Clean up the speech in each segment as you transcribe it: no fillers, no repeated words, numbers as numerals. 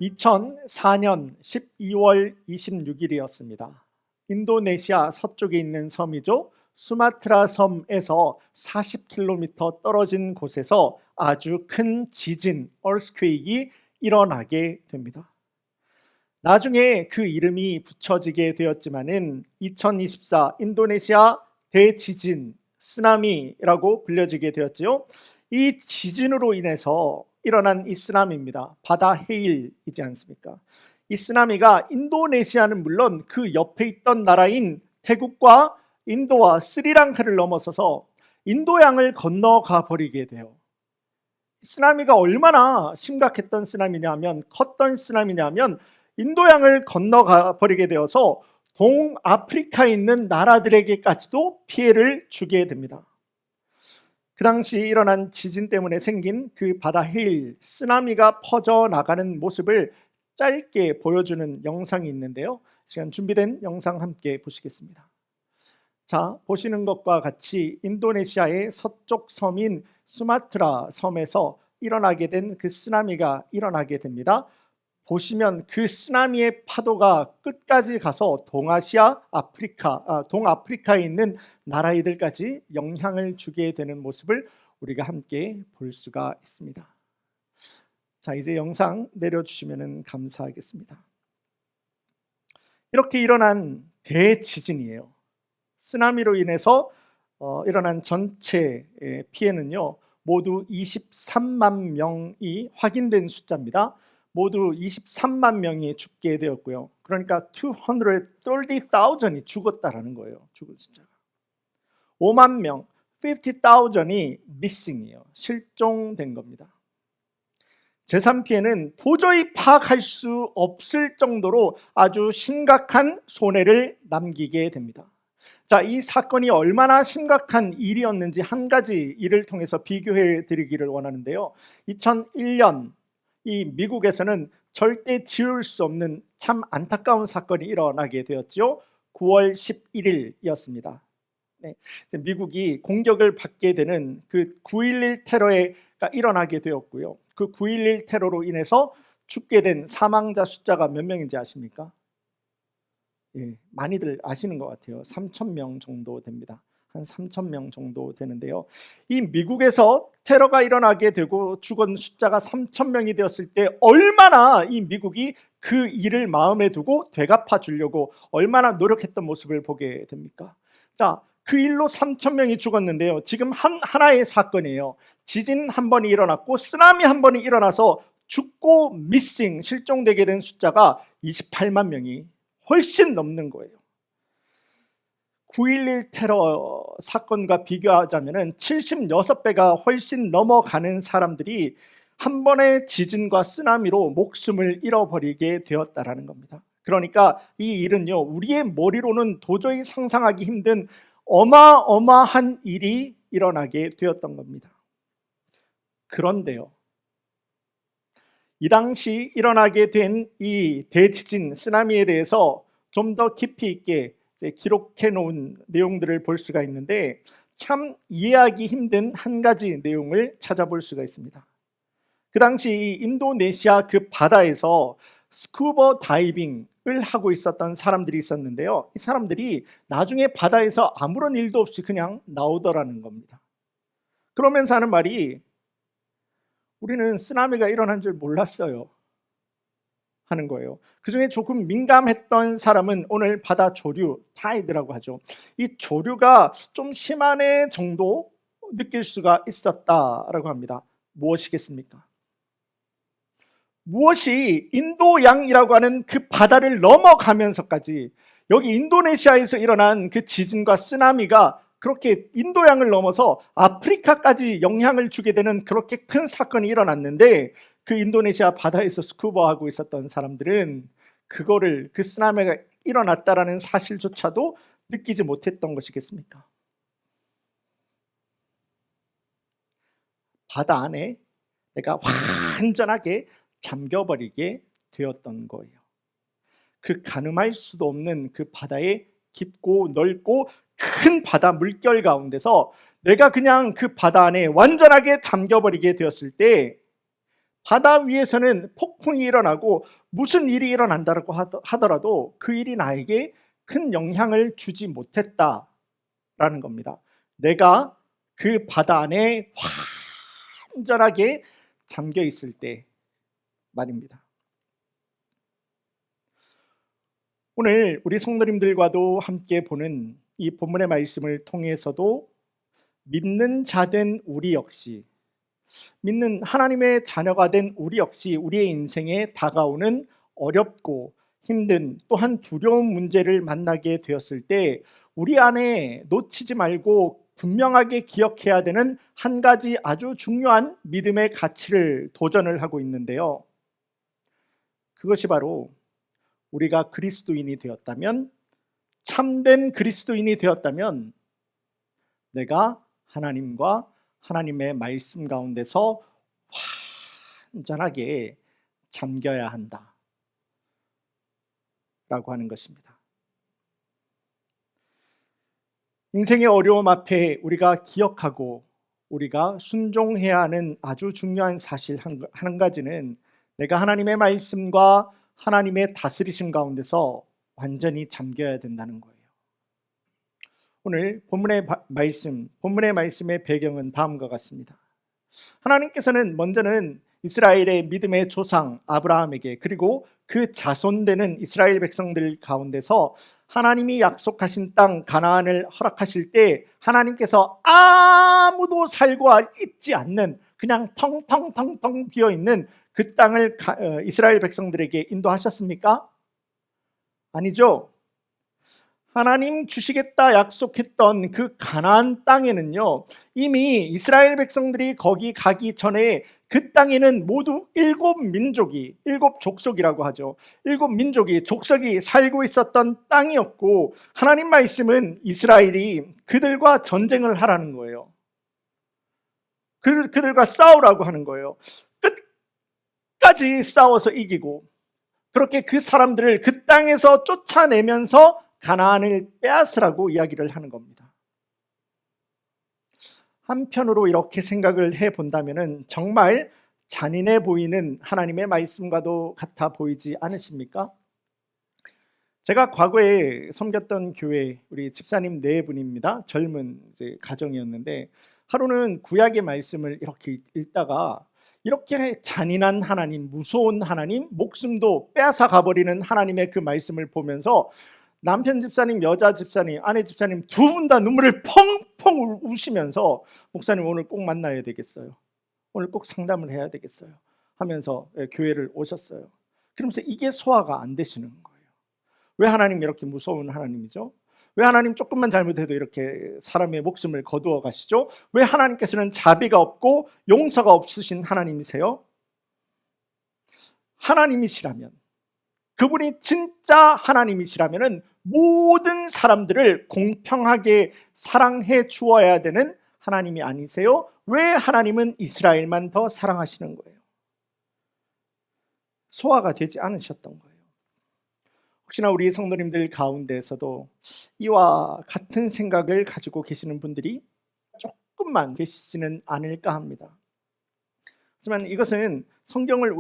2004년 12월 26일이었습니다. 인도네시아 서쪽에 있는 섬이죠. 수마트라 섬에서 40km 떨어진 곳에서 아주 큰 지진, earthquake이 일어나게 됩니다. 나중에 그 이름이 붙여지게 되었지만은 2024 인도네시아 대지진, 쓰나미라고 불려지게 되었지요. 이 지진으로 인해서 일어난 이 쓰나미입니다. 바다 해일이지 않습니까? 이 쓰나미가 인도네시아는 물론 그 옆에 있던 나라인 태국과 인도와 스리랑카를 넘어서서 인도양을 건너가 버리게 돼요. 쓰나미가 얼마나 심각했던 쓰나미냐면, 컸던 쓰나미냐면 인도양을 건너가 버리게 되어서 동아프리카에 있는 나라들에게까지도 피해를 주게 됩니다. 그 당시 일어난 지진 때문에 생긴 그 바다 해일, 쓰나미가 퍼져나가는 모습을 짧게 보여주는 영상이 있는데요. 시간 준비된 영상 함께 보시겠습니다. 자, 보시는 것과 같이 인도네시아의 서쪽 섬인 수마트라 섬에서 일어나게 된 그 쓰나미가 일어나게 됩니다. 보시면 그 쓰나미의 파도가 끝까지 가서 동아시아, 동아프리카에 있는 나라들까지 영향을 주게 되는 모습을 우리가 함께 볼 수가 있습니다. 자, 이제 영상 내려주시면 감사하겠습니다. 이렇게 일어난 대지진이에요. 쓰나미로 인해서 일어난 전체 피해는요, 모두 23만 명이 확인된 숫자입니다. 모두 23만 명이 죽게 되었고요. 그러니까 230,000이 죽었다라는 거예요. 죽은 숫자가. 5만 명, 50,000이 missing이에요. 실종된 겁니다. 재산 피해는 도저히 파악할 수 없을 정도로 아주 심각한 손해를 남기게 됩니다. 자, 이 사건이 얼마나 심각한 일이었는지 한 가지 일을 통해서 비교해 드리기를 원하는데요. 2001년 이 미국에서는 절대 지울 수 없는 참 안타까운 사건이 일어나게 되었죠. 9월 11일이었습니다. 네, 미국이 공격을 받게 되는 그 9.11 테러가 일어나게 되었고요. 그 9.11 테러로 인해서 죽게 된 사망자 숫자가 몇 명인지 아십니까? 예, 많이들 아시는 것 같아요. 3,000명 정도 됩니다. 한 3,000명 정도 되는데요. 이 미국에서 테러가 일어나게 되고 죽은 숫자가 3,000명이 되었을 때 얼마나 이 미국이 그 일을 마음에 두고 되갚아 주려고 얼마나 노력했던 모습을 보게 됩니까? 자, 그 일로 3,000명이 죽었는데요. 지금 하나의 사건이에요. 지진 한 번이 일어났고 쓰나미 한 번이 일어나서 죽고 미싱, 실종되게 된 숫자가 28만 명이 훨씬 넘는 거예요. 9.11 테러 사건과 비교하자면 76배가 훨씬 넘어가는 사람들이 한 번의 지진과 쓰나미로 목숨을 잃어버리게 되었다라는 겁니다. 그러니까 이 일은요, 우리의 머리로는 도저히 상상하기 힘든 어마어마한 일이 일어나게 되었던 겁니다. 그런데요, 이 당시 일어나게 된 이 대지진, 쓰나미에 대해서 좀 더 깊이 있게 기록해 놓은 내용들을 볼 수가 있는데 참 이해하기 힘든 한 가지 내용을 찾아볼 수가 있습니다. 그 당시 인도네시아 그 바다에서 스쿠버 다이빙을 하고 있었던 사람들이 있었는데요. 이 사람들이 나중에 바다에서 아무런 일도 없이 그냥 나오더라는 겁니다. 그러면서 하는 말이, 우리는 쓰나미가 일어난 줄 몰랐어요 하는 거예요. 그 중에 조금 민감했던 사람은 오늘 바다 조류, 타이드라고 하죠. 이 조류가 좀 심하네 정도 느낄 수가 있었다라고 합니다. 무엇이겠습니까? 무엇이 인도양이라고 하는 그 바다를 넘어가면서까지 여기 인도네시아에서 일어난 그 지진과 쓰나미가 그렇게 인도양을 넘어서 아프리카까지 영향을 주게 되는 그렇게 큰 사건이 일어났는데 그 인도네시아 바다에서 스쿠버하고 있었던 사람들은 그거를, 그 쓰나미가 일어났다라는 사실조차도 느끼지 못했던 것이겠습니까? 바다 안에 내가 완전하게 잠겨버리게 되었던 거예요. 그 가늠할 수도 없는 그 바다의 깊고 넓고 큰 바다 물결 가운데서 내가 그냥 그 바다 안에 완전하게 잠겨버리게 되었을 때 바다 위에서는 폭풍이 일어나고 무슨 일이 일어난다고 하더라도 그 일이 나에게 큰 영향을 주지 못했다라는 겁니다. 내가 그 바다 안에 완전하게 잠겨 있을 때 말입니다. 오늘 우리 성도님들과도 함께 보는 이 본문의 말씀을 통해서도 믿는 자 된 우리 역시, 믿는 하나님의 자녀가 된 우리 역시 우리의 인생에 다가오는 어렵고 힘든 또한 두려운 문제를 만나게 되었을 때 우리 안에 놓치지 말고 분명하게 기억해야 되는 한 가지 아주 중요한 믿음의 가치를 도전을 하고 있는데요. 그것이 바로 우리가 그리스도인이 되었다면, 참된 그리스도인이 되었다면 내가 하나님과 하나님의 말씀 가운데서 완전하게 잠겨야 한다 라고 하는 것입니다. 인생의 어려움 앞에 우리가 기억하고 우리가 순종해야 하는 아주 중요한 사실 한 가지는 내가 하나님의 말씀과 하나님의 다스리심 가운데서 완전히 잠겨야 된다는 거예요. 오늘 본문의 말씀의 배경은 다음과 같습니다. 하나님께서는 먼저는 이스라엘의 믿음의 조상 아브라함에게 그리고 그 자손되는 이스라엘 백성들 가운데서 하나님이 약속하신 땅 가나안을 허락하실 때 하나님께서 아무도 살고 있지 않는 그냥 텅텅텅텅 비어있는 그 땅을 이스라엘 백성들에게 인도하셨습니까? 아니죠. 하나님 주시겠다 약속했던 그 가나안 땅에는요, 이미 이스라엘 백성들이 거기 가기 전에 그 땅에는 모두 7민족이, 7족속이라고 하죠. 7민족이, 족속이 살고 있었던 땅이었고, 하나님 말씀은 이스라엘이 그들과 전쟁을 하라는 거예요. 그들과 싸우라고 하는 거예요. 끝까지 싸워서 이기고, 그렇게 그 사람들을 그 땅에서 쫓아내면서 가나안을 빼앗으라고 이야기를 하는 겁니다. 한편으로 이렇게 생각을 해본다면 정말 잔인해 보이는 하나님의 말씀과도 같아 보이지 않으십니까? 제가 과거에 섬겼던 교회 우리 집사님 4분입니다. 젊은 가정이었는데 하루는 구약의 말씀을 이렇게 읽다가 이렇게 잔인한 하나님, 무서운 하나님, 목숨도 빼앗아 가버리는 하나님의 그 말씀을 보면서 남편 집사님, 여자 집사님, 아내 집사님 두 분 다 눈물을 펑펑 우시면서 목사님 오늘 꼭 만나야 되겠어요. 오늘 꼭 상담을 해야 되겠어요. 하면서 교회를 오셨어요. 그러면서 이게 소화가 안 되시는 거예요. 왜 하나님 이렇게 무서운 하나님이죠? 왜 하나님 조금만 잘못해도 이렇게 사람의 목숨을 거두어 가시죠? 왜 하나님께서는 자비가 없고 용서가 없으신 하나님이세요? 하나님이시라면, 그분이 진짜 하나님이시라면 모든 사람들을 공평하게 사랑해 주어야 되는 하나님이 아니세요? 왜 하나님은 이스라엘만 더 사랑하시는 거예요? 소화가 되지 않으셨던 거예요. 혹시나 우리 성도님들 가운데에서도 이와 같은 생각을 가지고 계시는 분들이 조금만 계시지는 않을까 합니다. 하지만 이것은 성경을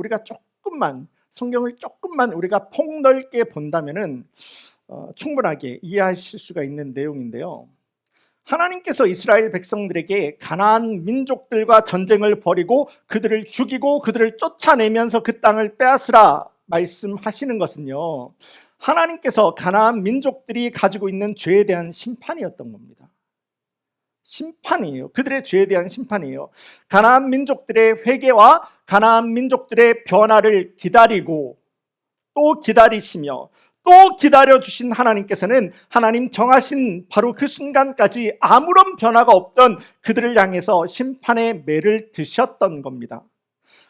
조금만 우리가 폭넓게 본다면은 충분하게 이해하실 수가 있는 내용인데요. 하나님께서 이스라엘 백성들에게 가나안 민족들과 전쟁을 벌이고 그들을 죽이고 그들을 쫓아내면서 그 땅을 빼앗으라 말씀하시는 것은요, 하나님께서 가나안 민족들이 가지고 있는 죄에 대한 심판이었던 겁니다. 심판이에요. 그들의 죄에 대한 심판이에요. 가나안 민족들의 회개와 가나안 민족들의 변화를 기다리고 또 기다리시며 또 기다려주신 하나님께서는 하나님 정하신 바로 그 순간까지 아무런 변화가 없던 그들을 향해서 심판의 매를 드셨던 겁니다.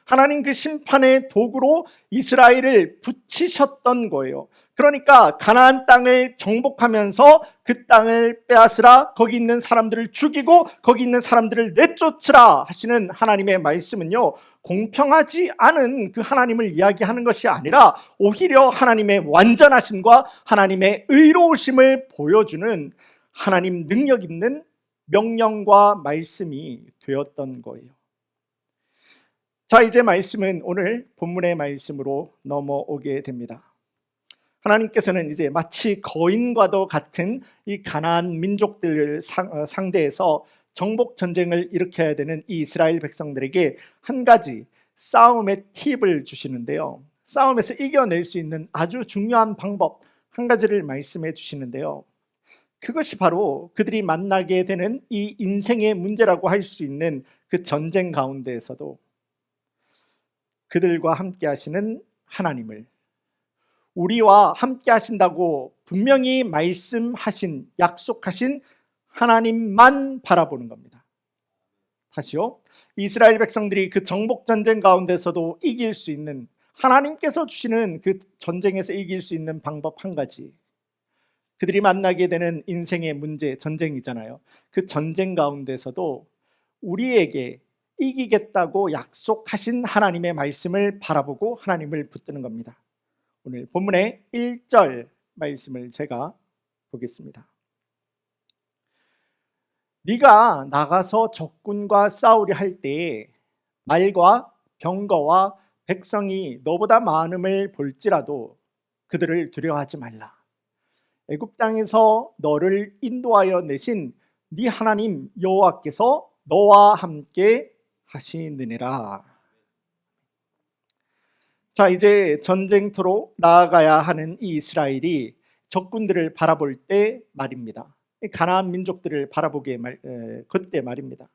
하나님 그 심판의 도구로 이스라엘을 붙이셨던 거예요. 그러니까 가나안 땅을 정복하면서 그 땅을 빼앗으라, 거기 있는 사람들을 죽이고 거기 있는 사람들을 내쫓으라 하시는 하나님의 말씀은요, 공평하지 않은 그 하나님을 이야기하는 것이 아니라 오히려 하나님의 완전하심과 하나님의 의로우심을 보여주는 하나님 능력 있는 명령과 말씀이 되었던 거예요. 자, 이제 말씀은 오늘 본문의 말씀으로 넘어오게 됩니다. 하나님께서는 이제 마치 거인과도 같은 이 가나안 민족들을 상대해서 정복 전쟁을 일으켜야 되는 이 이스라엘 백성들에게 한 가지 싸움의 팁을 주시는데요. 싸움에서 이겨낼 수 있는 아주 중요한 방법 한 가지를 말씀해 주시는데요. 그것이 바로 그들이 만나게 되는 이 인생의 문제라고 할 수 있는 그 전쟁 가운데에서도 그들과 함께 하시는 하나님을, 우리와 함께 하신다고 분명히 말씀하신, 약속하신 하나님만 바라보는 겁니다. 다시요. 이스라엘 백성들이 그 정복 전쟁 가운데서도 이길 수 있는, 하나님께서 주시는 그 전쟁에서 이길 수 있는 방법 한 가지, 그들이 만나게 되는 인생의 문제, 전쟁이잖아요. 그 전쟁 가운데서도 우리에게 이기겠다고 약속하신 하나님의 말씀을 바라보고 하나님을 붙드는 겁니다. 오늘 본문의 1절 말씀을 제가 보겠습니다. 네가 나가서 적군과 싸우려 할 때에 말과 병거와 백성이 너보다 많음을 볼지라도 그들을 두려워하지 말라. 애굽 땅에서 너를 인도하여 내신 네 하나님 여호와께서 너와 함께 하시느니라. 자, 이제 전쟁터로 나아가야 하는 이 이스라엘이 적군들을 바라볼 때 말입니다. 가나안 민족들을 바라보게 그때 말입니다.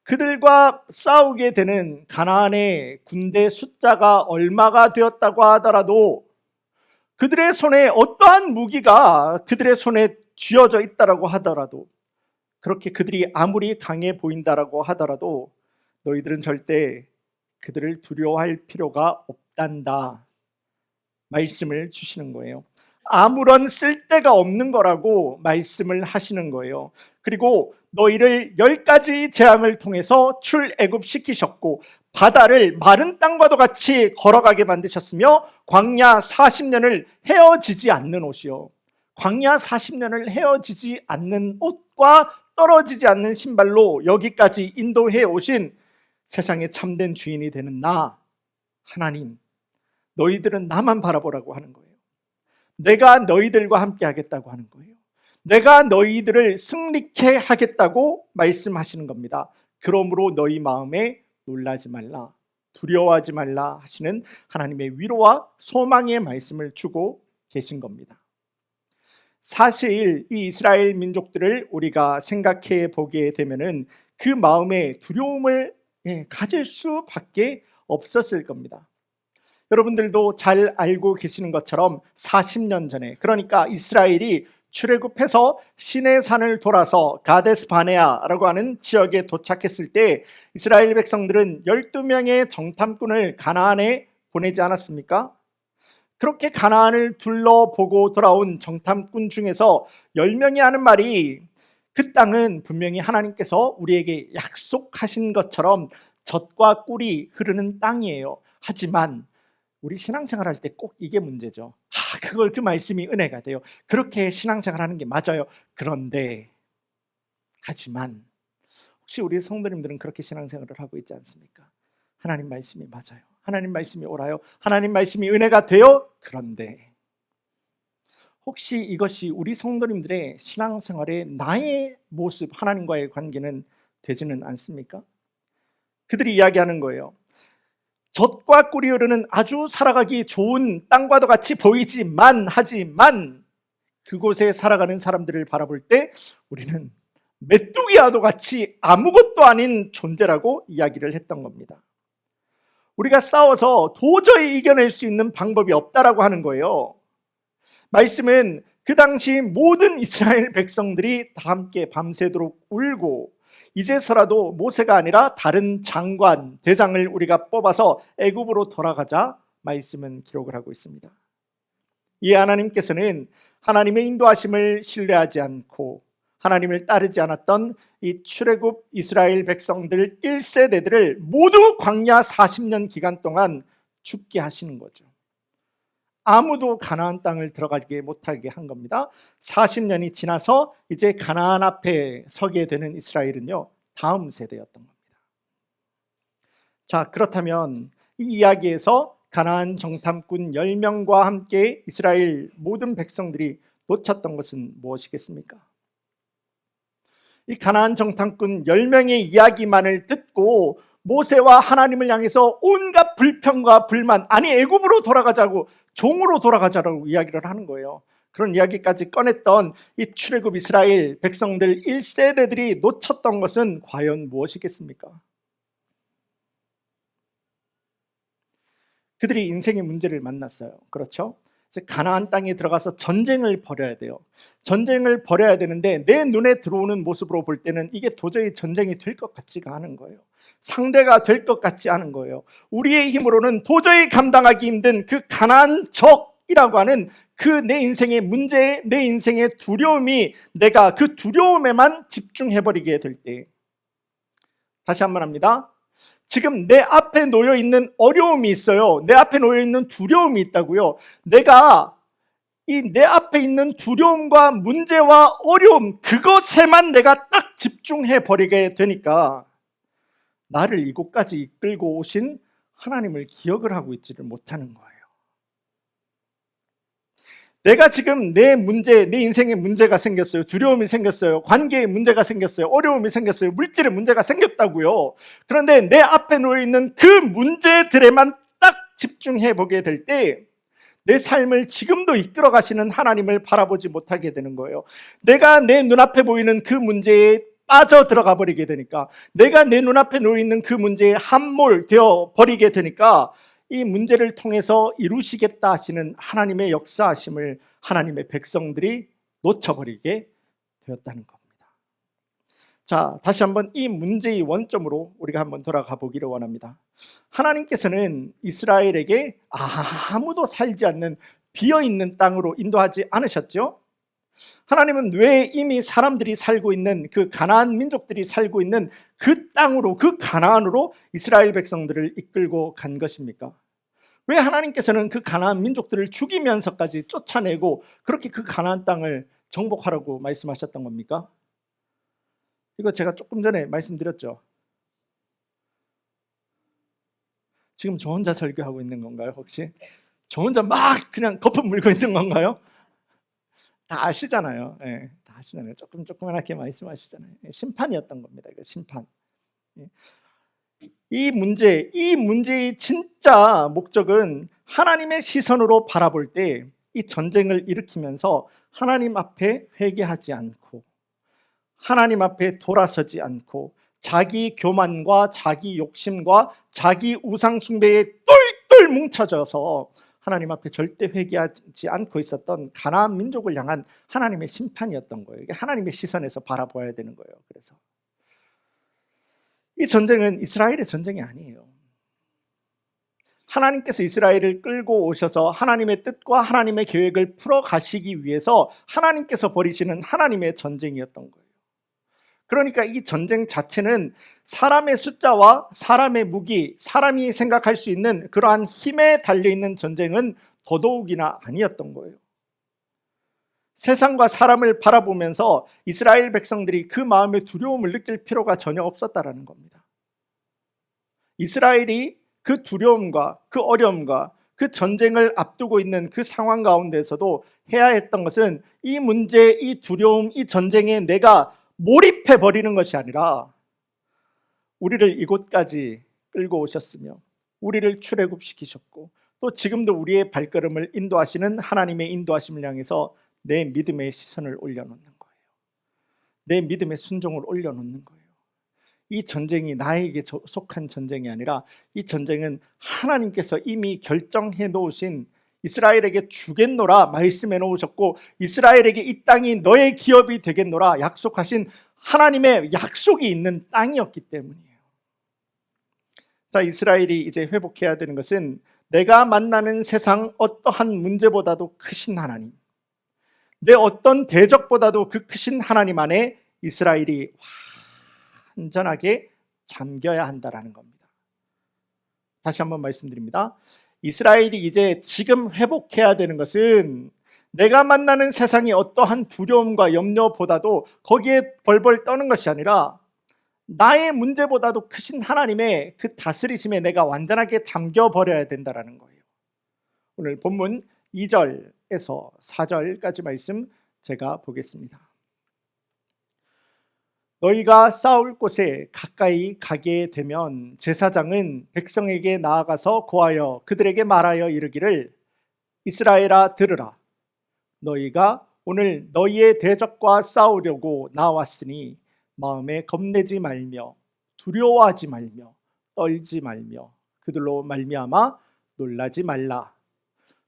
그들과 싸우게 되는 가나안의 군대 숫자가 얼마가 되었다고 하더라도, 그들의 손에 어떠한 무기가 그들의 손에 쥐어져 있다라고 하더라도, 그렇게 그들이 아무리 강해 보인다라고 하더라도 너희들은 절대 그들을 두려워할 필요가 없단다 말씀을 주시는 거예요. 아무런 쓸데가 없는 거라고 말씀을 하시는 거예요. 그리고 너희를 10가지 재앙을 통해서 출애굽시키셨고 바다를 마른 땅과도 같이 걸어가게 만드셨으며 광야 40년을 헤어지지 않는 옷이요, 광야 40년을 헤어지지 않는 옷과 떨어지지 않는 신발로 여기까지 인도해 오신 세상의 참된 주인이 되는 나 하나님, 너희들은 나만 바라보라고 하는 거예요. 내가 너희들과 함께 하겠다고 하는 거예요. 내가 너희들을 승리케 하겠다고 말씀하시는 겁니다. 그러므로 너희 마음에 놀라지 말라, 두려워하지 말라 하시는 하나님의 위로와 소망의 말씀을 주고 계신 겁니다. 사실 이 이스라엘 민족들을 우리가 생각해 보게 되면은 그 마음에 두려움을 가질 수밖에 없었을 겁니다. 여러분들도 잘 알고 계시는 것처럼 40년 전에, 그러니까 이스라엘이 출애굽해서 시내산을 돌아서 가데스 바네아라고 하는 지역에 도착했을 때 이스라엘 백성들은 12명의 정탐꾼을 가나안에 보내지 않았습니까? 그렇게 가나안을 둘러보고 돌아온 정탐꾼 중에서 10명이 하는 말이, 그 땅은 분명히 하나님께서 우리에게 약속하신 것처럼 젖과 꿀이 흐르는 땅이에요. 하지만 우리 신앙생활 할 때 꼭 이게 문제죠. 그 말씀이 은혜가 돼요. 그렇게 신앙생활 하는 게 맞아요. 그런데 하지만 혹시 우리 성도님들은 그렇게 신앙생활을 하고 있지 않습니까? 하나님 말씀이 맞아요. 하나님 말씀이 옳아요. 하나님 말씀이 은혜가 돼요. 그런데 혹시 이것이 우리 성도님들의 신앙생활의 나의 모습, 하나님과의 관계는 되지는 않습니까? 그들이 이야기하는 거예요. 젖과 꿀이 흐르는 아주 살아가기 좋은 땅과도 같이 보이지만, 하지만 그곳에 살아가는 사람들을 바라볼 때 우리는 메뚜기와도 같이 아무것도 아닌 존재라고 이야기를 했던 겁니다. 우리가 싸워서 도저히 이겨낼 수 있는 방법이 없다라고 하는 거예요. 말씀은 그 당시 모든 이스라엘 백성들이 다 함께 밤새도록 울고, 이제서라도 모세가 아니라 다른 장관, 대장을 우리가 뽑아서 애굽으로 돌아가자 말씀은 기록을 하고 있습니다. 이 하나님께서는 하나님의 인도하심을 신뢰하지 않고 하나님을 따르지 않았던 이 출애굽 이스라엘 백성들 1세대들을 모두 광야 40년 기간 동안 죽게 하시는 거죠. 아무도 가나안 땅을 들어가게 못하게 한 겁니다. 40년이 지나서 이제 가나안 앞에 서게 되는 이스라엘은요, 다음 세대였던 겁니다. 자, 그렇다면 이 이야기에서 가나안 정탐꾼 10명과 함께 이스라엘 모든 백성들이 놓쳤던 것은 무엇이겠습니까? 이 가나안 정탐꾼 10명의 이야기만을 듣고 모세와 하나님을 향해서 온갖 불평과 불만, 아니 애굽으로 돌아가자고, 종으로 돌아가자라고 이야기를 하는 거예요. 그런 이야기까지 꺼냈던 이 출애굽 이스라엘 백성들 1세대들이 놓쳤던 것은 과연 무엇이겠습니까? 그들이 인생의 문제를 만났어요. 그렇죠? 가나안 땅에 들어가서 전쟁을 벌여야 돼요. 전쟁을 벌여야 되는데 내 눈에 들어오는 모습으로 볼 때는 이게 도저히 전쟁이 될 것 같지가 않은 거예요. 상대가 될 것 같지 않은 거예요. 우리의 힘으로는 도저히 감당하기 힘든 그 가나안 적이라고 하는 그 내 인생의 문제, 내 인생의 두려움이 내가 그 두려움에만 집중해버리게 될 때, 다시 한번 합니다. 지금 내 앞에 놓여 있는 어려움이 있어요. 내 앞에 놓여 있는 두려움이 있다고요. 내가 이 내 앞에 있는 두려움과 문제와 어려움, 그것에만 내가 딱 집중해 버리게 되니까 나를 이곳까지 이끌고 오신 하나님을 기억을 하고 있지를 못하는 거예요. 내가 지금 내 문제, 내 인생에 문제가 생겼어요. 두려움이 생겼어요. 관계에 문제가 생겼어요. 어려움이 생겼어요. 물질에 문제가 생겼다고요. 그런데 내 앞에 놓여 있는 그 문제들에만 딱 집중해 보게 될 때 내 삶을 지금도 이끌어 가시는 하나님을 바라보지 못하게 되는 거예요. 내가 내 눈앞에 보이는 그 문제에 빠져 들어가 버리게 되니까, 내가 내 눈앞에 놓여 있는 그 문제에 함몰되어 버리게 되니까 이 문제를 통해서 이루시겠다 하시는 하나님의 역사하심을 하나님의 백성들이 놓쳐버리게 되었다는 겁니다. 자, 다시 한번 이 문제의 원점으로 우리가 한번 돌아가 보기를 원합니다. 하나님께서는 이스라엘에게 아무도 살지 않는 비어있는 땅으로 인도하지 않으셨죠? 하나님은 왜 이미 사람들이 살고 있는 그 가나안 민족들이 살고 있는 그 땅으로, 그 가나안으로 이스라엘 백성들을 이끌고 간 것입니까? 왜 하나님께서는 그 가나안 민족들을 죽이면서까지 쫓아내고 그렇게 그 가나안 땅을 정복하라고 말씀하셨던 겁니까? 이거 제가 조금 전에 말씀드렸죠. 지금 저 혼자 설교하고 있는 건가요, 혹시? 저 혼자 막 그냥 거품 물고 있는 건가요? 다 아시잖아요. 네, 다 아시잖아요. 조그맣게 말씀하시잖아요. 심판이었던 겁니다. 이거 심판. 이 문제의 진짜 목적은 하나님의 시선으로 바라볼 때 이 전쟁을 일으키면서 하나님 앞에 회개하지 않고, 하나님 앞에 돌아서지 않고, 자기 교만과 자기 욕심과 자기 우상 숭배에 똘똘 뭉쳐져서 하나님 앞에 절대 회개하지 않고 있었던 가나안 민족을 향한 하나님의 심판이었던 거예요. 이게 하나님의 시선에서 바라봐야 되는 거예요. 그래서 이 전쟁은 이스라엘의 전쟁이 아니에요. 하나님께서 이스라엘을 끌고 오셔서 하나님의 뜻과 하나님의 계획을 풀어가시기 위해서 하나님께서 벌이시는 하나님의 전쟁이었던 거예요. 그러니까 이 전쟁 자체는 사람의 숫자와 사람의 무기, 사람이 생각할 수 있는 그러한 힘에 달려있는 전쟁은 더더욱이나 아니었던 거예요. 세상과 사람을 바라보면서 이스라엘 백성들이 그 마음의 두려움을 느낄 필요가 전혀 없었다라는 겁니다. 이스라엘이 그 두려움과 그 어려움과 그 전쟁을 앞두고 있는 그 상황 가운데서도 해야 했던 것은 이 문제, 이 두려움, 이 전쟁에 내가 몰입해 버리는 것이 아니라 우리를 이곳까지 끌고 오셨으며 우리를 출애굽시키셨고 또 지금도 우리의 발걸음을 인도하시는 하나님의 인도하심을 향해서 내 믿음의 시선을 올려놓는 거예요. 내 믿음의 순종을 올려놓는 거예요. 이 전쟁이 나에게 속한 전쟁이 아니라 이 전쟁은 하나님께서 이미 결정해 놓으신, 이스라엘에게 주겠노라 말씀해 놓으셨고 이스라엘에게 이 땅이 너의 기업이 되겠노라 약속하신 하나님의 약속이 있는 땅이었기 때문이에요. 자, 이스라엘이 이제 회복해야 되는 것은 내가 만나는 세상 어떠한 문제보다도 크신 하나님, 내 어떤 대적보다도 그 크신 하나님 안에 이스라엘이 완전하게 잠겨야 한다라는 겁니다. 다시 한번 말씀드립니다. 이스라엘이 이제 지금 회복해야 되는 것은 내가 만나는 세상의 어떠한 두려움과 염려보다도 거기에 벌벌 떠는 것이 아니라 나의 문제보다도 크신 하나님의 그 다스리심에 내가 완전하게 잠겨버려야 된다는 거예요. 오늘 본문 2절에서 4절까지 말씀 제가 보겠습니다. 너희가 싸울 곳에 가까이 가게 되면 제사장은 백성에게 나아가서 고하여 그들에게 말하여 이르기를 이스라엘아 들으라. 너희가 오늘 너희의 대적과 싸우려고 나왔으니 마음에 겁내지 말며 두려워하지 말며 떨지 말며 그들로 말미암아 놀라지 말라.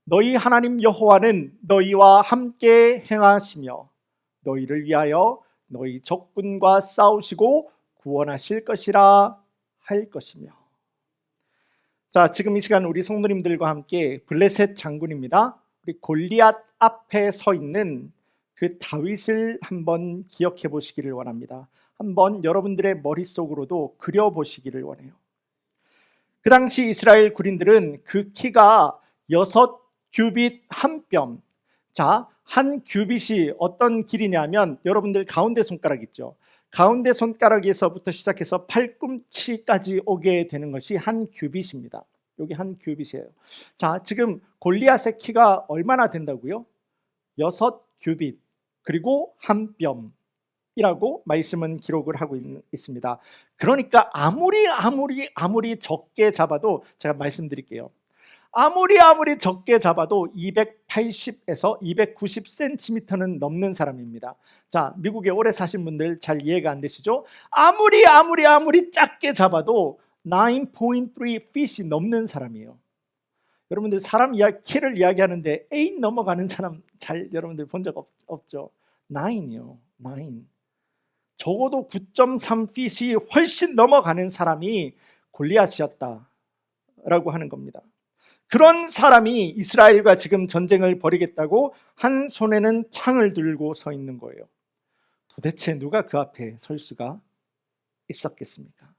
너희 하나님 여호와는 너희와 함께 행하시며 너희를 위하여 너희 적군과 싸우시고 구원하실 것이라 할 것이며. 자, 지금 이 시간 우리 성도님들과 함께 블레셋 장군입니다. 우리 골리앗 앞에 서 있는 그 다윗을 한번 기억해 보시기를 원합니다. 한번 여러분들의 머릿속으로도 그려보시기를 원해요. 그 당시 이스라엘 군인들은 그 키가 6규빗 한 뼘. 자, 한 규빗이 어떤 길이냐면 여러분들 가운데 손가락 있죠. 가운데 손가락에서부터 시작해서 팔꿈치까지 오게 되는 것이 한 규빗입니다. 여기 한 규빗이에요. 자, 지금 골리앗의 키가 얼마나 된다고요? 6규빗 그리고 한 뼘이라고 말씀은 기록을 하고 있습니다. 그러니까 아무리 적게 잡아도 제가 말씀드릴게요. 아무리 적게 잡아도 280에서 290cm는 넘는 사람입니다. 자, 미국에 오래 사신 분들 잘 이해가 안 되시죠? 아무리 작게 잡아도 9.3 feet이 넘는 사람이에요. 여러분들 사람 키를 이야기하는데 8 넘어가는 사람 잘 여러분들 본 적 없죠? 9이요. 9. 적어도 9.3 feet이 훨씬 넘어가는 사람이 골리앗이었다라고 하는 겁니다. 그런 사람이 이스라엘과 지금 전쟁을 벌이겠다고 한 손에는 창을 들고 서 있는 거예요. 도대체 누가 그 앞에 설 수가 있었겠습니까?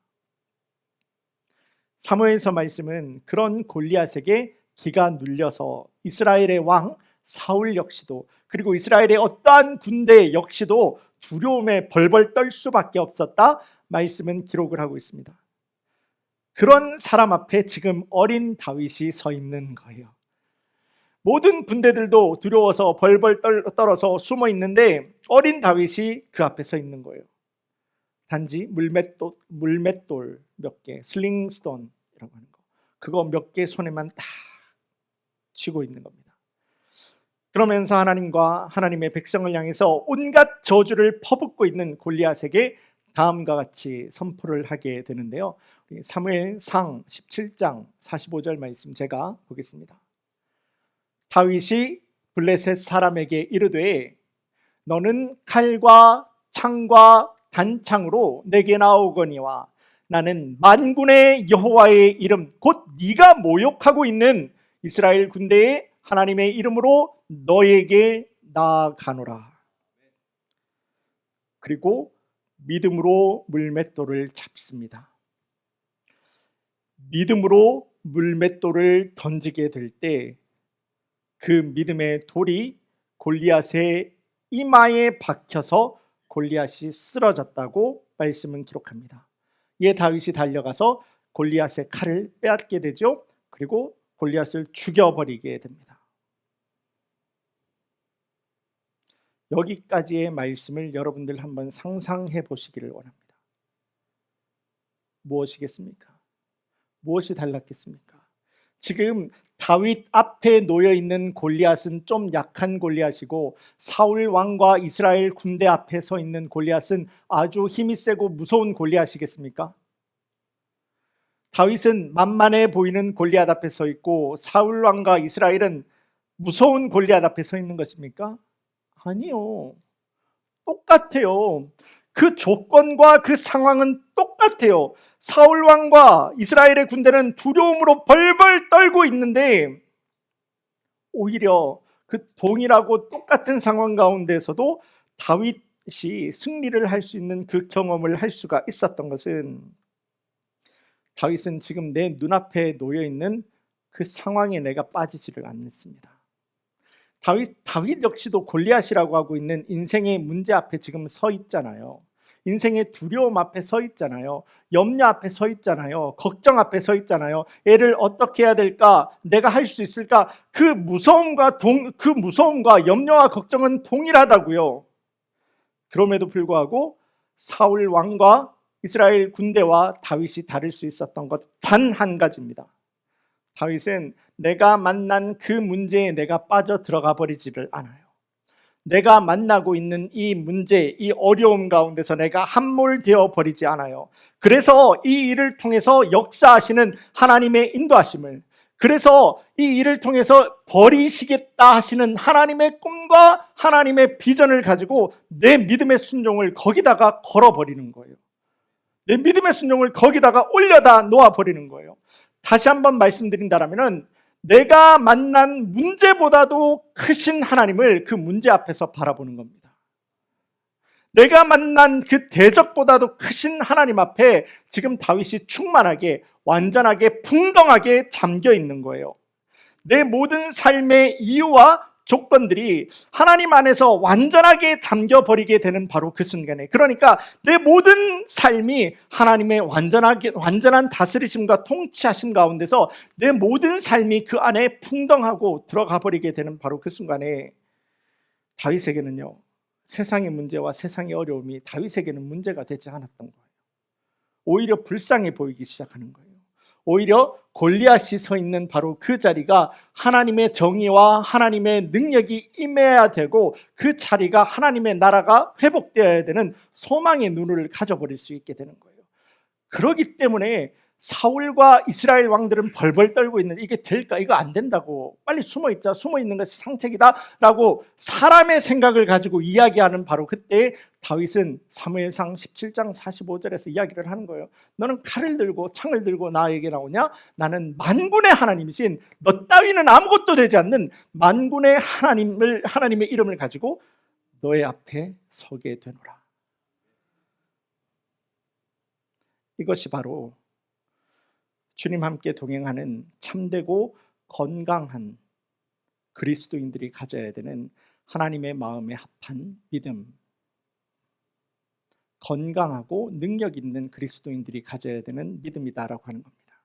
사무엘서 말씀은 그런 골리앗에게 기가 눌려서 이스라엘의 왕 사울 역시도 그리고 이스라엘의 어떠한 군대 역시도 두려움에 벌벌 떨 수밖에 없었다 말씀은 기록을 하고 있습니다. 그런 사람 앞에 지금 어린 다윗이 서 있는 거예요. 모든 군대들도 두려워서 벌벌 떨어서 숨어 있는데 어린 다윗이 그 앞에 서 있는 거예요. 단지 물맷돌 몇 개, 슬링스톤이라고 하는 거, 그거 몇 개 손에만 딱 쥐고 있는 겁니다. 그러면서 하나님과 하나님의 백성을 향해서 온갖 저주를 퍼붓고 있는 골리앗에게 다음과 같이 선포를 하게 되는데요. 사무엘상 17장 45절 말씀 제가 보겠습니다. 다윗이 블레셋 사람에게 이르되 너는 칼과 창과 단창으로 내게 나오거니와 나는 만군의 여호와의 이름 곧 네가 모욕하고 있는 이스라엘 군대의 하나님의 이름으로 너에게 나아가노라. 그리고 믿음으로 물맷돌을 잡습니다. 믿음으로 물맷돌을 던지게 될 때 그 믿음의 돌이 골리앗의 이마에 박혀서 골리앗이 쓰러졌다고 말씀은 기록합니다. 이에 다윗이 달려가서 골리앗의 칼을 빼앗게 되죠. 그리고 골리앗을 죽여버리게 됩니다. 여기까지의 말씀을 여러분들 한번 상상해 보시기를 원합니다. 무엇이겠습니까? 무엇이 달랐겠습니까? 지금 다윗 앞에 놓여 있는 골리앗은 좀 약한 골리앗이고 사울 왕과 이스라엘 군대 앞에 서 있는 골리앗은 아주 힘이 세고 무서운 골리앗이겠습니까? 다윗은 만만해 보이는 골리앗 앞에 서 있고 사울 왕과 이스라엘은 무서운 골리앗 앞에 서 있는 것입니까? 아니요. 똑같아요. 그 조건과 그 상황은 똑같아요. 사울 왕과 이스라엘의 군대는 두려움으로 벌벌 떨고 있는데 오히려 그 동일하고 똑같은 상황 가운데서도 다윗이 승리를 할 수 있는 그 경험을 할 수가 있었던 것은 다윗은 지금 내 눈앞에 놓여 있는 그 상황에 내가 빠지지를 않습니다. 다윗 역시도 골리앗이라고 하고 있는 인생의 문제 앞에 지금 서 있잖아요. 인생의 두려움 앞에 서 있잖아요. 염려 앞에 서 있잖아요. 걱정 앞에 서 있잖아요. 애를 어떻게 해야 될까? 내가 할 수 있을까? 그 무서움과 염려와 걱정은 동일하다고요. 그럼에도 불구하고 사울 왕과 이스라엘 군대와 다윗이 다를 수 있었던 것 단 한 가지입니다. 다윗은 내가 만난 그 문제에 내가 빠져 들어가 버리지를 않아요. 내가 만나고 있는 이 문제, 이 어려움 가운데서 내가 함몰되어 버리지 않아요. 그래서 이 일을 통해서 역사하시는 하나님의 인도하심을, 그래서 이 일을 통해서 버리시겠다 하시는 하나님의 꿈과 하나님의 비전을 가지고 내 믿음의 순종을 거기다가 걸어버리는 거예요. 내 믿음의 순종을 거기다가 올려다 놓아버리는 거예요. 다시 한번 말씀드린다면 내가 만난 문제보다도 크신 하나님을 그 문제 앞에서 바라보는 겁니다. 내가 만난 그 대적보다도 크신 하나님 앞에 지금 다윗이 충만하게, 완전하게, 풍성하게 잠겨 있는 거예요. 내 모든 삶의 이유와 조건들이 하나님 안에서 완전하게 잠겨버리게 되는 바로 그 순간에, 그러니까 내 모든 삶이 하나님의 완전한 다스리심과 통치하심 가운데서 내 모든 삶이 그 안에 풍덩하고 들어가 버리게 되는 바로 그 순간에 다윗에게는요, 세상의 문제와 세상의 어려움이 다윗에게는 문제가 되지 않았던 거예요. 오히려 불쌍해 보이기 시작하는 거예요. 오히려 골리앗이 서 있는 바로 그 자리가 하나님의 정의와 하나님의 능력이 임해야 되고, 그 자리가 하나님의 나라가 회복되어야 되는 소망의 눈을 가져버릴 수 있게 되는 거예요. 그렇기 때문에 사울과 이스라엘 왕들은 벌벌 떨고 있는, 이게 될까? 이거 안 된다고, 빨리 숨어있자, 숨어있는 것이 상책이다 라고 사람의 생각을 가지고 이야기하는 바로 그때 다윗은 사무엘상 17장 45절에서 이야기를 하는 거예요. 너는 칼을 들고 창을 들고 나에게 나오냐? 나는 만군의 하나님이신 너 따위는 아무것도 되지 않는 만군의 하나님의 이름을 가지고 너의 앞에 서게 되노라. 이것이 바로 주님 함께 동행하는 참되고 건강한 그리스도인들이 가져야 되는 하나님의 마음에 합한 믿음, 건강하고 능력 있는 그리스도인들이 가져야 되는 믿음이다라고 하는 겁니다.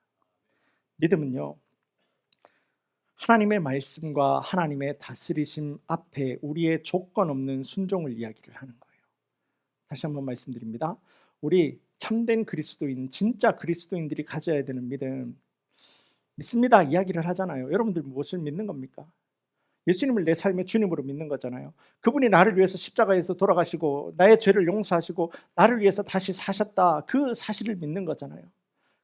믿음은요, 하나님의 말씀과 하나님의 다스리심 앞에 우리의 조건 없는 순종을 이야기를 하는 거예요. 다시 한번 말씀드립니다. 우리 참된 그리스도인, 진짜 그리스도인들이 가져야 되는 믿음, 믿습니다 이야기를 하잖아요. 여러분들 무엇을 믿는 겁니까? 예수님을 내 삶의 주님으로 믿는 거잖아요. 그분이 나를 위해서 십자가에서 돌아가시고 나의 죄를 용서하시고 나를 위해서 다시 사셨다, 그 사실을 믿는 거잖아요.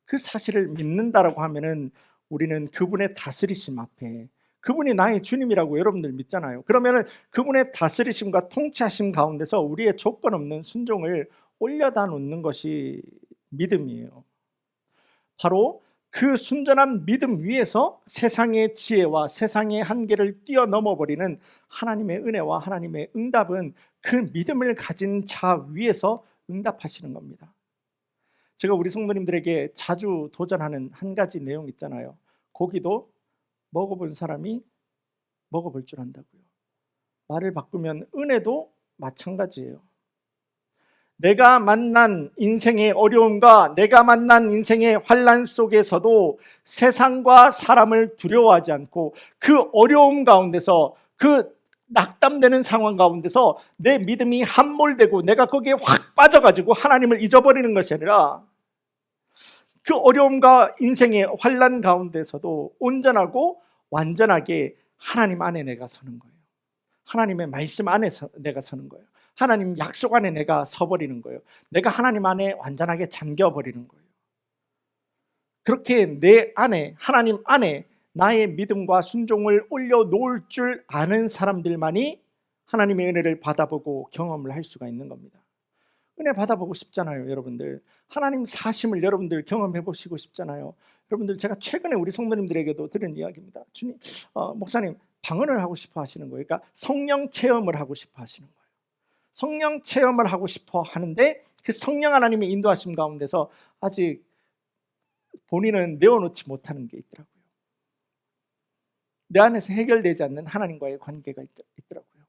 그 사실을 믿는다라고 하면은 우리는 그분의 다스리심 앞에, 그분이 나의 주님이라고 여러분들 믿잖아요. 그러면은 그분의 다스리심과 통치하심 가운데서 우리의 조건 없는 순종을 올려다 놓는 것이 믿음이에요. 바로 그 순전한 믿음 위에서 세상의 지혜와 세상의 한계를 뛰어넘어 버리는 하나님의 은혜와 하나님의 응답은 그 믿음을 가진 자 위에서 응답하시는 겁니다. 제가 우리 성도님들에게 자주 도전하는 한 가지 내용 있잖아요. 고기도 먹어본 사람이 먹어볼 줄 안다고요. 말을 바꾸면 은혜도 마찬가지예요. 내가 만난 인생의 어려움과 내가 만난 인생의 환난 속에서도 세상과 사람을 두려워하지 않고 그 어려움 가운데서, 그 낙담되는 상황 가운데서 내 믿음이 함몰되고 내가 거기에 확 빠져가지고 하나님을 잊어버리는 것이 아니라 그 어려움과 인생의 환난 가운데서도 온전하고 완전하게 하나님 안에 내가 서는 거예요. 하나님의 말씀 안에 내가 서는 거예요. 하나님 약속 안에 내가 서버리는 거예요. 내가 하나님 안에 완전하게 잠겨버리는 거예요. 그렇게 내 안에, 하나님 안에 나의 믿음과 순종을 올려놓을 줄 아는 사람들만이 하나님의 은혜를 받아보고 경험을 할 수가 있는 겁니다. 은혜 받아보고 싶잖아요, 여러분들. 하나님 사심을 여러분들 경험해 보시고 싶잖아요. 여러분들, 제가 최근에 우리 성도님들에게도 들은 이야기입니다. 주님, 목사님 방언을 하고 싶어 하시는 거예요. 그러니까 성령 체험을 하고 싶어 하시는 거예요. 성령 체험을 하고 싶어 하는데 그 성령 하나님의 인도하심 가운데서 아직 본인은 내어놓지 못하는 게 있더라고요. 내 안에서 해결되지 않는 하나님과의 관계가 있더라고요.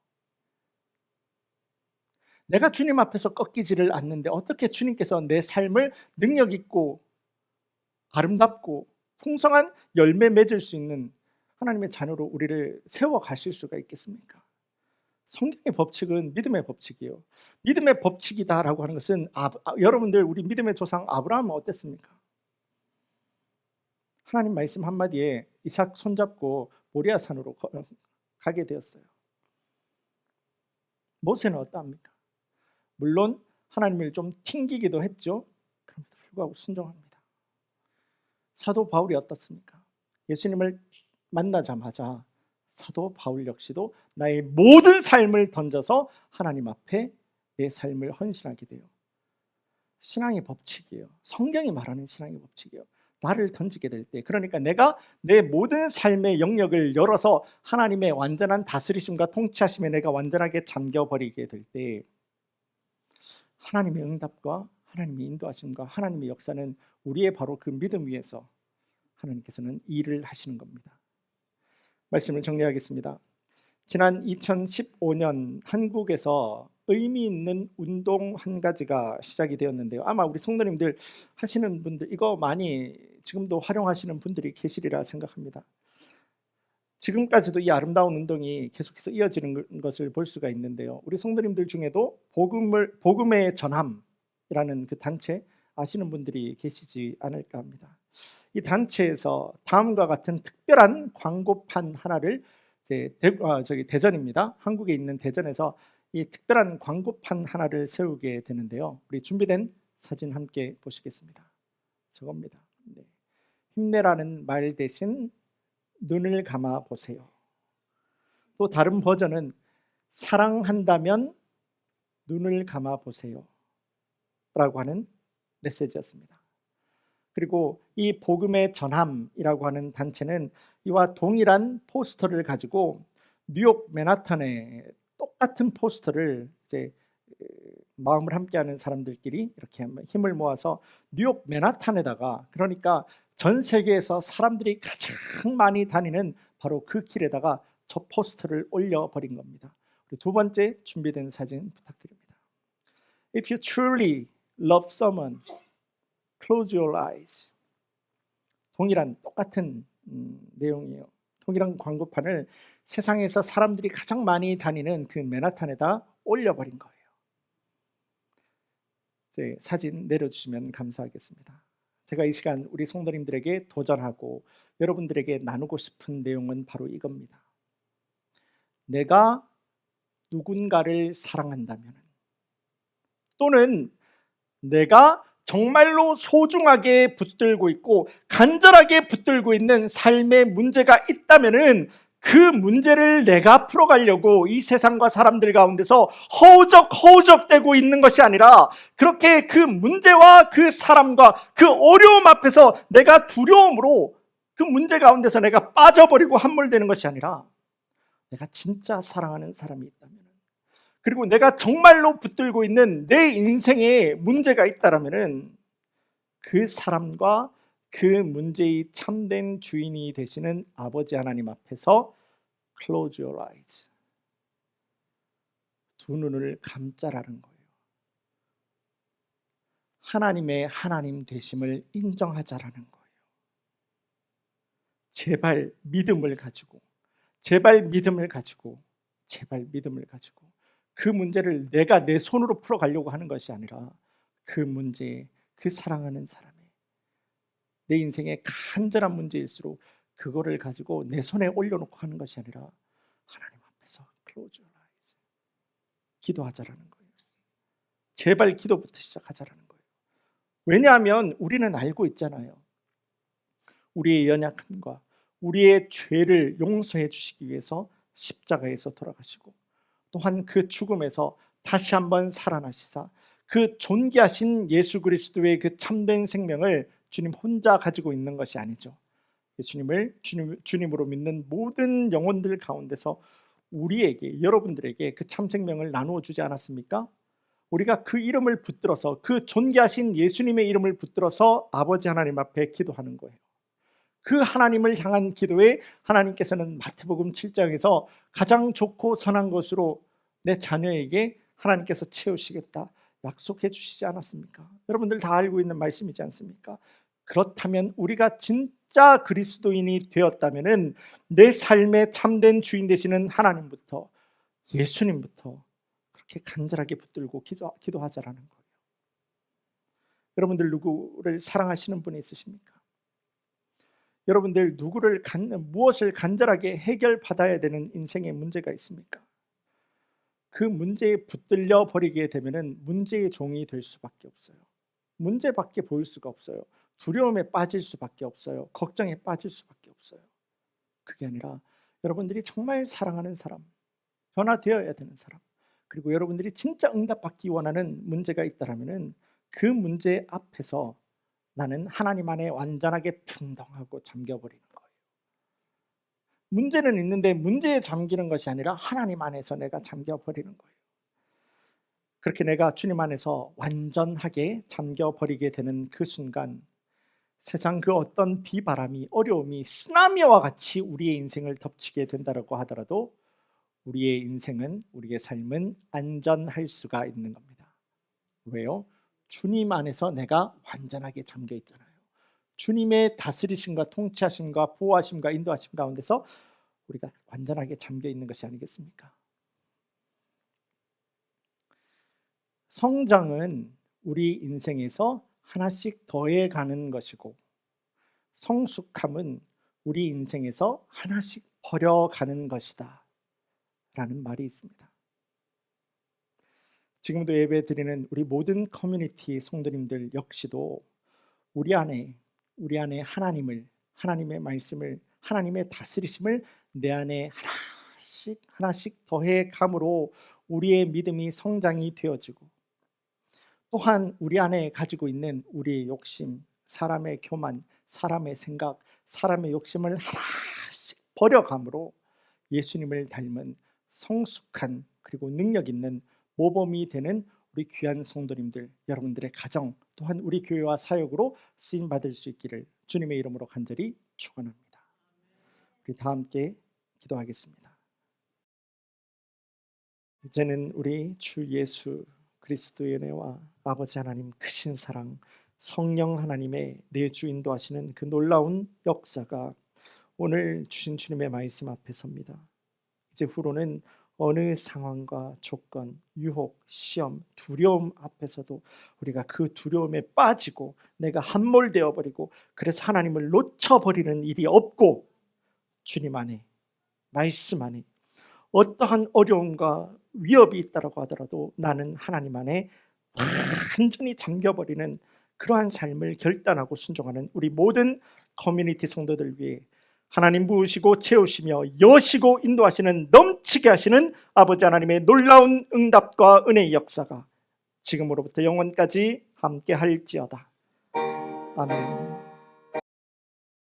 내가 주님 앞에서 꺾이지를 않는데 어떻게 주님께서 내 삶을 능력 있고 아름답고 풍성한 열매 맺을 수 있는 하나님의 자녀로 우리를 세워 가실 수가 있겠습니까? 성경의 법칙은 믿음의 법칙이에요. 믿음의 법칙이다라고 하는 것은 여러분들 우리 믿음의 조상 아브라함은 어땠습니까? 하나님 말씀 한마디에 이삭 손잡고 모리아 산으로 가게 되었어요. 모세는 어떠합니까? 물론 하나님을 좀 튕기기도 했죠. 그럼에도 불구하고 순종합니다. 사도 바울이 어떻습니까? 예수님을 만나자마자 사도 바울 역시도 나의 모든 삶을 던져서 하나님 앞에 내 삶을 헌신하게 돼요. 신앙의 법칙이에요. 성경이 말하는 신앙의 법칙이에요. 나를 던지게 될 때, 그러니까 내가 내 모든 삶의 영역을 열어서 하나님의 완전한 다스리심과 통치하심에 내가 완전하게 잠겨버리게 될 때, 하나님의 응답과 하나님의 인도하심과 하나님의 역사는 우리의 바로 그 믿음 위에서 하나님께서는 일을 하시는 겁니다. 말씀을 정리하겠습니다. 지난 2015년 한국에서 의미 있는 운동 한 가지가 시작이 되었는데요. 아마 우리 성도님들 하시는 분들 이거 많이 지금도 활용하시는 분들이 계시리라 생각합니다. 지금까지도 이 아름다운 운동이 계속해서 이어지는 것을 볼 수가 있는데요. 우리 성도님들 중에도 복음의 전함이라는 그 단체 아시는 분들이 계시지 않을까 합니다. 이 단체에서 다음과 같은 특별한 광고판 하나를 대전입니다. 한국에 있는 대전에서 이 특별한 광고판 하나를 세우게 되는데요. 우리 준비된 사진 함께 보시겠습니다. 저겁니다. 네. 힘내라는 말 대신 눈을 감아 보세요. 또 다른 버전은 사랑한다면 눈을 감아 보세요 라고 하는 메시지였습니다. 그리고 이 복음의 전함이라고 하는 단체는 이와 동일한 포스터를 가지고 뉴욕 맨하탄에 똑같은 포스터를 이제 마음을 함께하는 사람들끼리 이렇게 힘을 모아서 뉴욕 맨하탄에다가, 그러니까 전 세계에서 사람들이 가장 많이 다니는 바로 그 길에다가 저 포스터를 올려버린 겁니다. 두 번째 준비된 사진 부탁드립니다. If you truly love someone, close your eyes. 동일한 똑같은 내용이에요. 동일한 광고판을 세상에서 사람들이 가장 많이 다니는 그 맨하탄에다 올려버린 거예요. 이제 사진 내려주시면 감사하겠습니다. 제가 이 시간 우리 성도님들에게 도전하고 여러분들에게 나누고 싶은 내용은 바로 이겁니다. 내가 누군가를 사랑한다면, 또는 내가 정말로 소중하게 붙들고 있고 간절하게 붙들고 있는 삶의 문제가 있다면은 그 문제를 내가 풀어가려고 이 세상과 사람들 가운데서 허우적대고 있는 것이 아니라, 그렇게 그 문제와 그 사람과 그 어려움 앞에서 내가 두려움으로 그 문제 가운데서 내가 빠져버리고 함몰되는 것이 아니라, 내가 진짜 사랑하는 사람이 있다면, 그리고 내가 정말로 붙들고 있는 내 인생에 문제가 있다라면은 그 사람과 그 문제의 참된 주인이 되시는 아버지 하나님 앞에서 close your eyes, 두 눈을 감자라는 거예요. 하나님의 하나님 되심을 인정하자라는 거예요. 제발 믿음을 가지고 그 문제를 내가 내 손으로 풀어가려고 하는 것이 아니라, 그 문제에 그 사랑하는 사람의 내 인생의 간절한 문제일수록 그거를 가지고 내 손에 올려놓고 하는 것이 아니라 하나님 앞에서 close your eyes, 기도하자라는 거예요. 제발 기도부터 시작하자라는 거예요. 왜냐하면 우리는 알고 있잖아요. 우리의 연약함과 우리의 죄를 용서해 주시기 위해서 십자가에서 돌아가시고, 또한 그 죽음에서 다시 한번 살아나시사 그 존귀하신 예수 그리스도의 그 참된 생명을 주님 혼자 가지고 있는 것이 아니죠. 예수님을 주님으로 믿는 모든 영혼들 가운데서 우리에게, 여러분들에게 그 참 생명을 나누어 주지 않았습니까? 우리가 그 이름을 붙들어서, 그 존귀하신 예수님의 이름을 붙들어서 아버지 하나님 앞에 기도하는 거예요. 그 하나님을 향한 기도에 하나님께서는 마태복음 7장에서 가장 좋고 선한 것으로 내 자녀에게 하나님께서 채우시겠다 약속해 주시지 않았습니까? 여러분들 다 알고 있는 말씀이지 않습니까? 그렇다면 우리가 진짜 그리스도인이 되었다면 내 삶의 참된 주인 되시는 하나님부터, 예수님부터 그렇게 간절하게 붙들고 기도하자라는 거예요. 여러분들 누구를 사랑하시는 분이 있으십니까? 여러분들 무엇을 간절하게 해결받아야 되는 인생의 문제가 있습니까? 그 문제에 붙들려 버리게 되면 문제의 종이 될 수밖에 없어요. 문제밖에 보일 수가 없어요. 두려움에 빠질 수밖에 없어요. 걱정에 빠질 수밖에 없어요. 그게 아니라 여러분들이 정말 사랑하는 사람, 변화되어야 되는 사람, 그리고 여러분들이 진짜 응답받기 원하는 문제가 있다면 그 문제 앞에서 나는 하나님 안에 완전하게 풍덩하고 잠겨버리는 거예요. 문제는 있는데 문제에 잠기는 것이 아니라 하나님 안에서 내가 잠겨버리는 거예요. 그렇게 내가 주님 안에서 완전하게 잠겨버리게 되는 그 순간 세상 그 어떤 비바람이, 어려움이 쓰나미와 같이 우리의 인생을 덮치게 된다고 하더라도 우리의 인생은, 우리의 삶은 안전할 수가 있는 겁니다. 왜요? 주님 안에서 내가 완전하게 잠겨 있잖아요. 주님의 다스리심과 통치하심과 보호하심과 인도하심 가운데서 우리가 완전하게 잠겨 있는 것이 아니겠습니까? 성장은 우리 인생에서 하나씩 더해가는 것이고, 성숙함은 우리 인생에서 하나씩 버려가는 것이다 라는 말이 있습니다. 지금도 예배 드리는 우리 모든 커뮤니티 성도님들 역시도 우리 안에 하나님을, 하나님의 말씀을, 하나님의 다스리심을 내 안에 하나씩 더해감으로 우리의 믿음이 성장이 되어지고, 또한 우리 안에 가지고 있는 우리의 욕심, 사람의 교만, 사람의 생각, 사람의 욕심을 하나씩 버려감으로 예수님을 닮은 성숙한 그리고 능력 있는 모범이 되는 우리 귀한 성도님들, 여러분들의 가정, 또한 우리 교회와 사역으로 쓰임받을 수 있기를 주님의 이름으로 간절히 축원합니다. 우리 다 함께 기도하겠습니다. 이제는 우리 주 예수 그리스도의 은혜와 아버지 하나님 크신 사랑, 성령 하나님의 내주 인도하시는 그 놀라운 역사가 오늘 주신 주님의 말씀 앞에 섭니다. 이제 후로는 어느 상황과 조건, 유혹, 시험, 두려움 앞에서도 우리가 그 두려움에 빠지고 내가 함몰되어 버리고 그래서 하나님을 놓쳐버리는 일이 없고, 주님 안에, 말씀 안에 어떠한 어려움과 위협이 있다고 하더라도 나는 하나님 안에 완전히 잠겨버리는 그러한 삶을 결단하고 순종하는 우리 모든 커뮤니티 성도들 위해 하나님 부으시고 채우시며 여시고 인도하시는, 넘치게 하시는 아버지 하나님의 놀라운 응답과 은혜의 역사가 지금으로부터 영원까지 함께 할지어다. 아멘.